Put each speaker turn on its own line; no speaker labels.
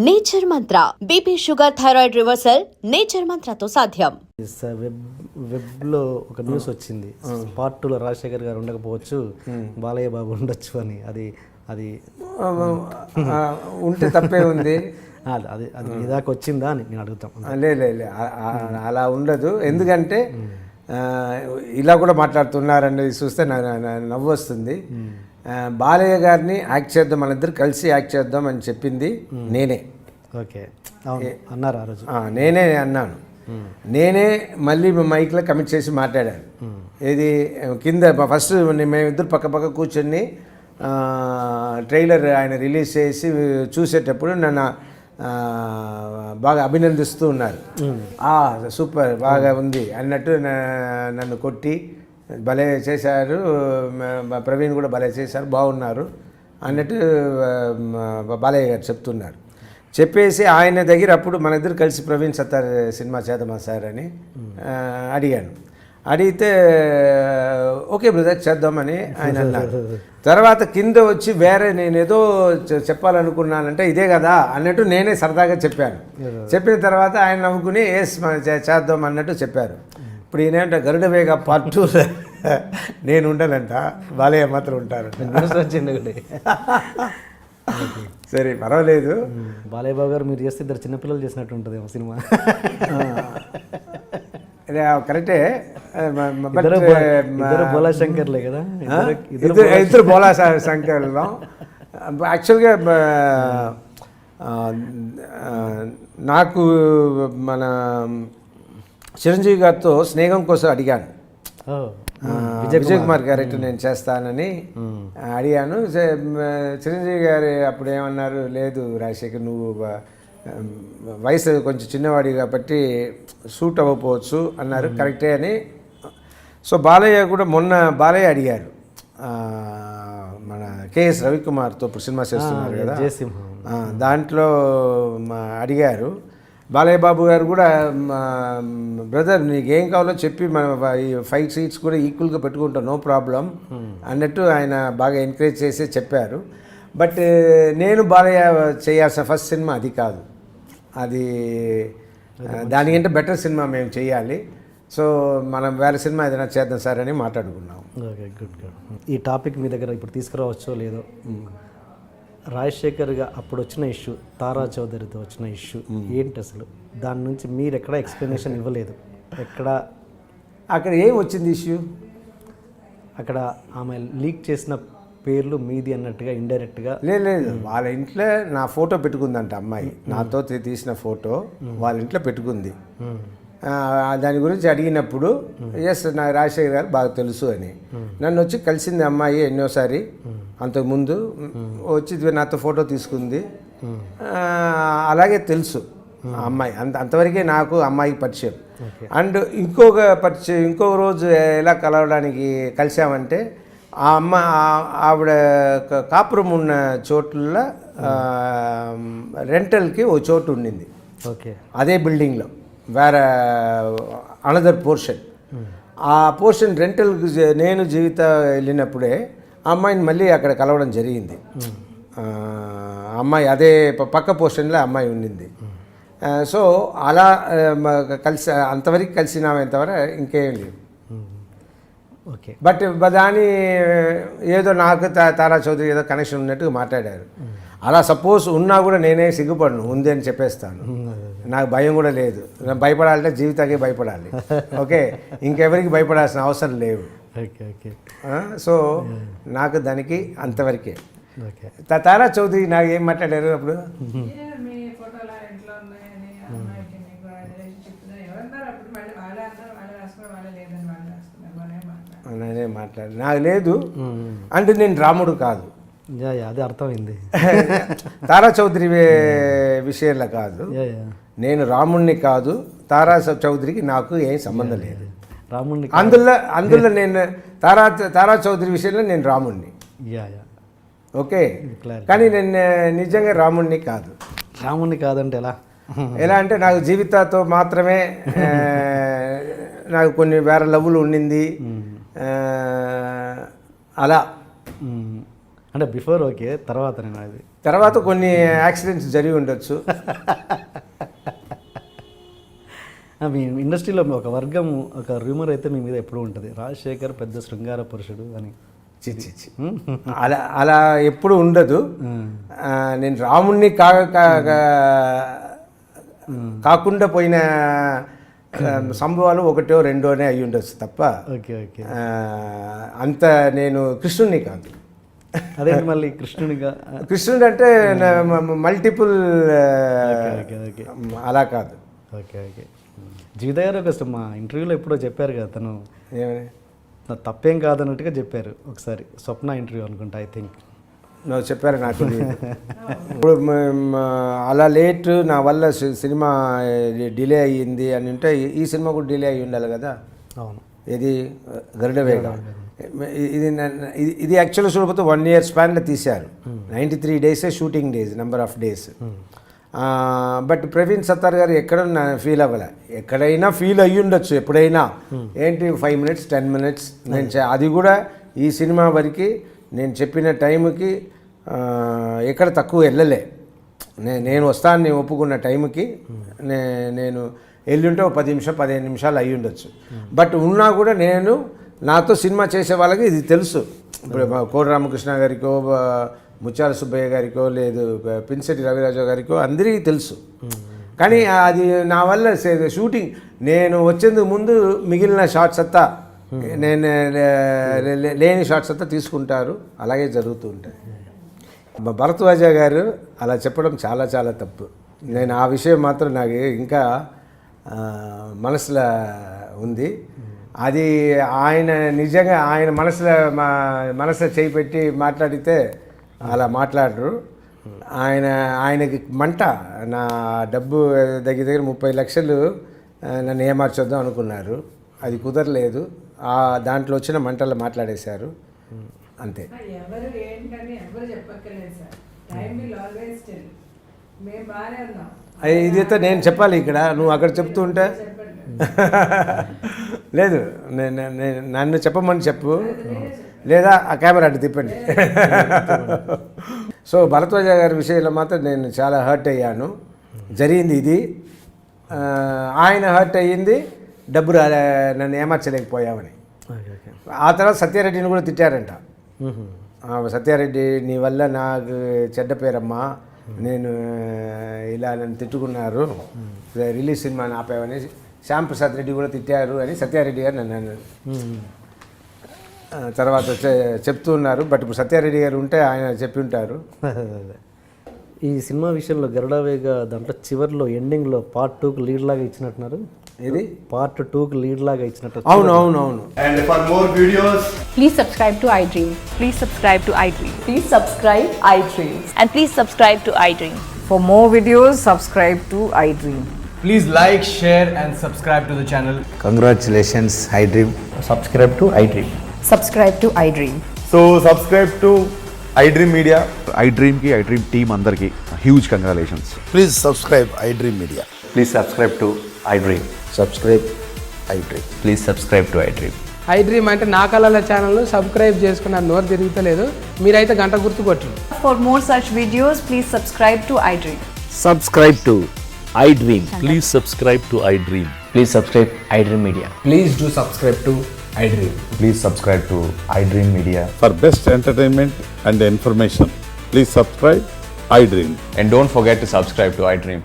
Nature Mantra BP sugar thyroid reversal nature మంత్రతో సాధ్యం.
వెబ్లో ఒక న్యూస్ వచ్చింది, పార్ట్ 2లో రాజశేఖర్ గారు ఉండకపోవచ్చు, బాలయ్య బాబు ఉండొచ్చు అని. అది
ఉంటే తప్పే ఉంది.
అది అది మీ దాకా వచ్చిందా అని నేను అడుగుతాం.
లే అలా ఉండదు. ఎందుకంటే ఇలా కూడా మాట్లాడుతున్నారనేది చూస్తే నవ్వు వస్తుంది. బాలయ్య గారిని యాక్ట్ చేద్దాం, మనిద్దరు కలిసి యాక్ట్ చేద్దాం అని చెప్పింది నేనే.
ఓకే, అన్నారు ఆ రోజు.
నేనే అన్నాను. నేనే మళ్ళీ మైక్లో కమిట్ చేసి మాట్లాడాను. ఇది కింద ఫస్ట్ మేమిద్దరు పక్క కూర్చొని ట్రైలర్ ఆయన రిలీజ్ చేసి చూసేటప్పుడు నన్ను బాగా అభినందిస్తూ ఉన్నారు. సూపర్, బాగా ఉంది అన్నట్టు నన్ను కొట్టి భలే చేశారు, ప్రవీణ్ కూడా భలే చేశారు, బాగున్నారు అన్నట్టు బాలయ్య గారు చెప్తున్నారు. చెప్పేసి ఆయన దగ్గర అప్పుడు మన ఇద్దరు కలిసి ప్రవీణ్ సత్తార్ సినిమా చేద్దామా సార్ అని అడిగాను. అడిగితే ఓకే బ్రదర్ చేద్దామని ఆయన అన్నారు. తర్వాత కింద వచ్చి వేరే నేనేదో చెప్పాలనుకున్నానంటే ఇదే కదా అన్నట్టు నేనే సరదాగా చెప్పాను. చెప్పిన తర్వాత ఆయన నవ్వుకుని ఎస్ చేద్దాం అన్నట్టు చెప్పారు. ఇప్పుడు ఈయనంటే గరుడ వేగ పార్ట్ 2 నేను ఉండనంట, బాలయ్య మాత్రం ఉంటారు. సరే పర్వాలేదు.
బాలయ్య బాబు గారు మీరు చేస్తే ఇద్దరు చిన్నపిల్లలు చేసినట్టు ఉంటుంది సినిమా.
కరెక్టే,
బోలా శంకర్లే కదా,
ఇద్దరు బోలా శంకర్లో. యాక్చువల్గా నాకు మన చిరంజీవి గారితో స్నేహం కోసం అడిగాను. విజయ్ కుమార్ క్యారెక్టర్ నేను చేస్తానని అడిగాను. చిరంజీవి గారు అప్పుడు ఏమన్నారు, లేదు రాజశేఖర్ నువ్వు వయసు కొంచెం చిన్నవాడి కాబట్టి సూట్ అవ్వకపోవచ్చు అన్నారు. కరెక్టే అని. సో బాలయ్య కూడా మొన్న బాలయ్య అడిగారు, మన కేఎస్ రవికుమార్తో ఇప్పుడు సినిమా చేస్తున్నారు కదా, దాంట్లో అడిగారు. బాలయ్య బాబు గారు కూడా బ్రదర్ నీకు ఏం కావాలో చెప్పి మన ఈ 5 సీట్స్ కూడా ఈక్వల్గా పెట్టుకుంటాం, నో ప్రాబ్లం అన్నట్టు ఆయన బాగా ఎంకరేజ్ చేసి చెప్పారు. బట్ నేను బాలయ్య చేయాల్సిన ఫస్ట్ సినిమా అది కాదు, అది దానికంటే బెటర్ సినిమా మేము చేయాలి. సో మనం వేరే సినిమా ఏదైనా చేద్దాం సార్ అని మాట్లాడుకున్నాం.
Okay, good. ఈ టాపిక్ మీ దగ్గర ఇప్పుడు తీసుకురావచ్చో లేదో, రాజశేఖర్గా అప్పుడు వచ్చిన ఇష్యూ, తారా చౌదరితో వచ్చిన ఇష్యూ ఏంటి అసలు? దాని నుంచి మీరు ఎక్కడ ఎక్స్ప్లెనేషన్ ఇవ్వలేదు.
అక్కడ ఏం వచ్చింది ఇష్యూ?
అక్కడ ఆమె లీక్ చేసిన పేర్లు మీది అన్నట్టుగా ఇండైరెక్ట్గా.
లేదు, వాళ్ళ ఇంట్లో నా ఫోటో పెట్టుకుందంట అమ్మాయి, నాతో తీసిన ఫోటో వాళ్ళ ఇంట్లో పెట్టుకుంది. దాని గురించి అడిగినప్పుడు ఎస్ నా రాజశేఖర్ గారు బాగా తెలుసు అని. నన్ను వచ్చి కలిసింది అమ్మాయి ఎన్నోసారి, అంతకుముందు వచ్చి నాతో ఫోటో తీసుకుంది. అలాగే తెలుసు అమ్మాయి, అంతవరకే నాకు అమ్మాయికి పరిచయం. అండ్ ఇంకొక రోజు ఎలా కలవడానికి కలిసామంటే ఆవిడ కాపురం ఉన్న చోట్ల రెంటల్కి ఓ చోటు ఉండింది.
ఓకే,
అదే బిల్డింగ్లో వేరే అనదర్ పోర్షన్. ఆ పోర్షన్ రెంటల్కి నేను జీవిత వెళ్ళినప్పుడే అమ్మాయిని మళ్ళీ అక్కడ కలవడం జరిగింది. అమ్మాయి అదే పక్క పోర్షన్లో అమ్మాయి ఉండింది. సో అలా కలిసి అంతవరకు కలిసినామంతవరకు ఇంకేం లేదు.
ఓకే,
బట్ దాని ఏదో నాకు తారా చౌదరి ఏదో కనెక్షన్ ఉన్నట్టుగా మాట్లాడారు. అలా సపోజ్ ఉన్నా కూడా నేనే సిగ్గుపడను, ఉంది అని చెప్పేస్తాను. నాకు భయం కూడా లేదు. భయపడాలంటే జీవితానికి భయపడాలి. ఓకే, ఇంకెవరికి భయపడాల్సిన అవసరం లేవు. సో నాకు దానికి అంతవరకే. తారా చౌదరి నాకు ఏం మాట్లాడారు అప్పుడు? నేనే మాట్లాడు, నాకు లేదు అంటే నేను రాముడు కాదు,
అదే అర్థమైంది.
తారా చౌదరి విషయంలో కాదు, నేను రాముణ్ణి కాదు, తారా చౌదరికి నాకు ఏం సంబంధం లేదు.
రాముణ్ణి
అందులో నేను తారా చౌదరి విషయంలో నేను రాముణ్ణి. ఓకే, కానీ నేను నిజంగా రాముణ్ణి కాదు.
రాముణ్ణి కాదంటే
ఎలా అంటే నాకు జీవితాతో మాత్రమే నాకు కొన్ని వేరే లవ్వులు ఉండింది. అలా
అంటే బిఫోర్ ఓకే, తర్వాత నేను అది
తర్వాత కొన్ని యాక్సిడెంట్స్ జరిగి ఉండొచ్చు.
మీ ఇండస్ట్రీలో ఒక వర్గం, ఒక రూమర్ అయితే మీ మీద ఎప్పుడూ ఉంటుంది, రాజశేఖర్ పెద్ద శృంగార పురుషుడు అని.
చిచ్చి అలా ఎప్పుడు ఉండదు. నేను రాముణ్ణి కాకుండా పోయిన సంభవాలు ఒకటో రెండోనే అయి ఉండొచ్చు తప్ప
ఓకే ఓకే
అంత నేను కృష్ణుణ్ణి కాదు.
అదే మళ్ళీ కృష్ణునిగా,
కృష్ణుడు అంటే మల్టిపుల్ అలా కాదు.
Okay okay. జీవిత గారు ఒక మా ఇంటర్వ్యూలో ఎప్పుడో చెప్పారు కదా, తను
ఏమని
తప్పేం కాదన్నట్టుగా చెప్పారు ఒకసారి, స్వప్న ఇంటర్వ్యూ అనుకుంటా, ఐ థింక్.
నువ్వు చెప్పారు నాకు ఇప్పుడు అలా లేట్ నా వల్ల సినిమా డిలే అయ్యింది అని ఉంటే ఈ సినిమా కూడా డిలే అయ్యి ఉండాలి కదా.
అవును.
ఇది గరుడ వేగ ఇది యాక్చువల్గా చూడకపోతే 1 year స్పాన్లో తీశారు. 93 days shooting days, number of days. But Praveen Sattar గారు ఎక్కడ ఫీల్ అవ్వలే. ఎక్కడైనా ఫీల్ అయ్యి ఉండొచ్చు ఎప్పుడైనా, ఏంటి 5 minutes 10 minutes నేను అది కూడా ఈ సినిమా వరకు నేను చెప్పిన టైంకి ఎక్కడ తక్కువ వెళ్ళలే. నేను వస్తాను ఒప్పుకున్న టైంకి నేను వెళ్ళుంటే 10 నిమిషాలు 15 నిమిషాలు అయ్యి ఉండొచ్చు. బట్ ఉన్నా కూడా నేను నాతో సినిమా చేసే వాళ్ళకి ఇది తెలుసు. ఇప్పుడు కోడి రామకృష్ణ గారికో, ముత్యాల సుబ్బయ్య గారికో, లేదు పిన్సెట్టి రవిరాజు గారికో అందరికీ తెలుసు. కానీ అది నా వల్ల షూటింగ్ నేను వచ్చేందుకు ముందు మిగిలిన షార్ట్స్ అంతా నేను లేని షార్ట్స్ అంతా తీసుకుంటారు. అలాగే జరుగుతూ ఉంటాయి. భరద్వాజ గారు అలా చెప్పడం చాలా చాలా తప్పు. నేను ఆ విషయం మాత్రం నాకు ఇంకా మనసులో ఉంది. అది ఆయన నిజంగా ఆయన మనసులో చేయి పెట్టి మాట్లాడితే అలా మాట్లాడరు. ఆయనకి మంట. నా డబ్బు దగ్గర 30 లక్షలు నన్ను ఏమార్చొద్దాం అనుకున్నారు, అది కుదరలేదు. దాంట్లో వచ్చిన మంటలు మాట్లాడేశారు అంతే.
ఎవరు ఏంటని ఎవరు చెప్పక్కర్లేదు sir. Time will always tell. మేము బాగానే ఉన్నాం.
ఇదైతే నేను చెప్పాలి ఇక్కడ, నువ్వు అక్కడ చెప్తూ ఉంటే లేదు. నన్ను చెప్పమని చెప్పు, లేదా ఆ కెమెరా అడ్డు తిప్పండి. సో భరద్వాజ గారి విషయంలో మాత్రం నేను చాలా హర్ట్ అయ్యాను. జరిగింది ఇది, ఆయన హర్ట్ అయ్యింది డబ్బు నన్ను ఏమార్చలేకపోయామని. ఆ తర్వాత సత్యారెడ్డిని కూడా తిట్టారంట. సత్యారెడ్డి, నీ వల్ల నాకు చెడ్డ పేరమ్మా, నేను ఇలా నన్ను తిట్టుకున్నారు, రిలీజ్ సినిమాని ఆపావని శ్యాంప్రసాద్ రెడ్డి కూడా తిట్టారు అని సత్యారెడ్డి గారు నన్ను అన్నారు. తర్వాత చెప్తూ ఉన్నారు. బట్ ఇప్పుడు సత్యారెడ్డి గారు ఉంటే ఆయన చెప్పి ఉంటారు.
ఈ సినిమా విషయంలో గరుడవేగ దాంట్లో చివరిలో ఎండింగ్లో Part 2కి లీడ్ లాగా ఇచ్చినట్టున్నారు.
ఇది
Part 2కి లీడ్ లాగా ఇచ్చినట్టు.
అవును.
And for more videos,
Please subscribe to iDream. Please subscribe to iDream.
Please subscribe iDream.
And please subscribe to iDream.
For more videos, subscribe to iDream.
please like, share and subscribe to the channel.
Congratulations, iDream.
Subscribe to iDream.
Subscribe to iDream.
So subscribe to iDream Media.
iDream team అందరికి huge congratulations.
Please subscribe iDream Media.
Please subscribe to iDream.
Subscribe iDream.
Please subscribe to iDream.
iDream అంటే నా కళల ఛానల్ను subscribe చేసుకున్న నోరు తిరుగుతలేదు. మీరైతే గంట గుర్తు కొట్టండి.
For more such videos, please subscribe to iDream.
Subscribe to iDream.
Please subscribe to iDream.
Please subscribe iDream Media.
Please do subscribe to iDream.
Please subscribe to iDream Media.
For best entertainment and information, please subscribe iDream.
And don't forget to subscribe to iDream.